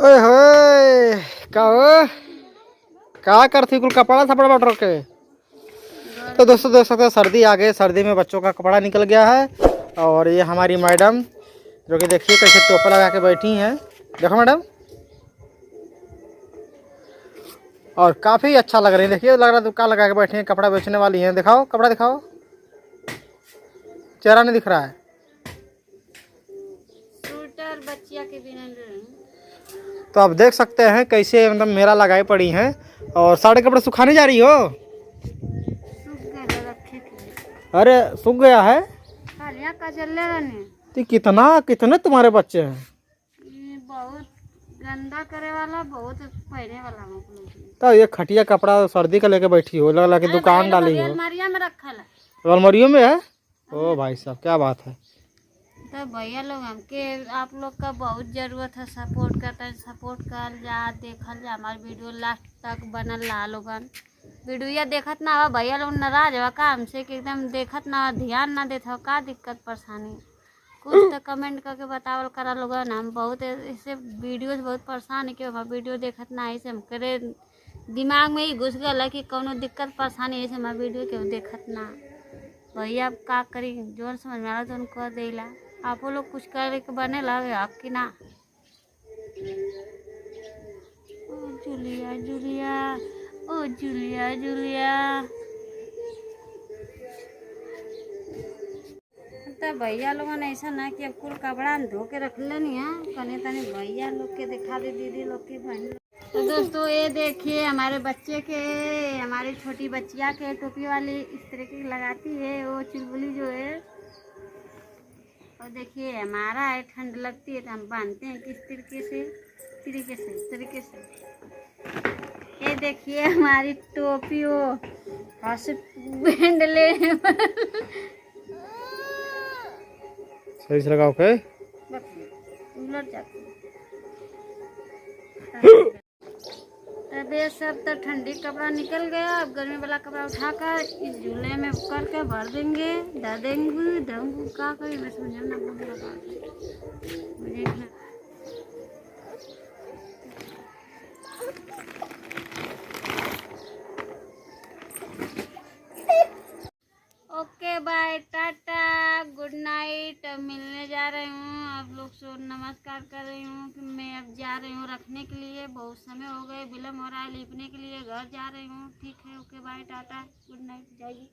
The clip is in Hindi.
ओए होए क्या करती कुल कपड़ा थपड़ा बट रखे। तो दोस्तों देख सकते हैं सर्दी आ गई। सर्दी में बच्चों का कपड़ा निकल गया है। और ये हमारी मैडम जो कि देखिए कैसे टोपा लगा के बैठी हैं। देखो मैडम, और काफ़ी अच्छा लग रही है। देखिए लग रहा है दुकान लगा के बैठी हैं, कपड़ा बेचने वाली हैं। दिखाओ कपड़ा दिखाओ, चेहरा नहीं दिख रहा है। बच्चिया के बिना तो आप देख सकते हैं कैसे मतलब मेरा लगाई पड़ी हैं। और सारे कपड़े सुखाने जा रही हो? अरे सूख गया है तो कितना कितने तुम्हारे बच्चे हैं? बहुत गंदा करे वाला, बहुत पहने वाला। तो ये खटिया कपड़ा सर्दी का लेके बैठी हो, लग के दुकान डाली हो। अलमारिया में रखा है, अलमारियों में है। ओ भाई साहब क्या बात है। तो भैया लोग हमके आप लोग का बहुत ज़रूरत है, सपोर्ट करता है। सपोर्ट कर जा, देखल जा हमारे वीडियो लास्ट तक बनल ला लोगन। वीडियो देखत ना हो भैया लोग नाराज हो का हमसे कि एकदम देखत ना हो, ध्यान ना देत हो, का दिक्कत परेशानी कुछ तो कमेंट करके बतावल करा लोगन। हम बहुत इससे वीडियो से बहुत परेशान है कि हमारा वीडियो देखत ना, ऐसे हम करे दिमाग में ही घुस गया कि कोनो दिक्कत परेशानी ऐसे हमारा वीडियो के देखत ना। भैया अब का करी, जोन समझ में आ तो कर देला। आप लोग कुछ करे के बने लगे आप कि ना। ओ जूलिया जूलिया, ओ जूलिया जूलिया। तो भैया लोगों ने ऐसा ना कि अब कुल कपड़ा धो के रख लेनी है, कने तने भैया लोग के दिखा दे, दीदी लोग के बहन। तो दोस्तों ये देखिए हमारे बच्चे के, हमारी छोटी बच्चिया के टोपी वाली इस तरह की लगाती है वो चुलबुली जो है। और देखिए हमारा है ठंड लगती है तो हम बांधते हैं किस तरीके से। ये देखिए हमारी टोपी वो बैंड ले सही से लगाओ के उलट जाती है। अब ये सब तो ठंडी कपड़ा निकल गया, अब गर्मी वाला कपड़ा उठाकर इस झूले में करके भर देंगे, दंगू का करें मैं समझना मुझे। Okay bye tata good night. अब मिलने जा रही हूँ, आप लोग से नमस्कार कर रही हूँ कि मैं अब जा रही हूँ रखने के लिए, बहुत समय हो गए, विलम्ब हो रहा है लिपने के लिए, घर जा रही हूँ। ठीक है, okay bye tata good night, जाइए।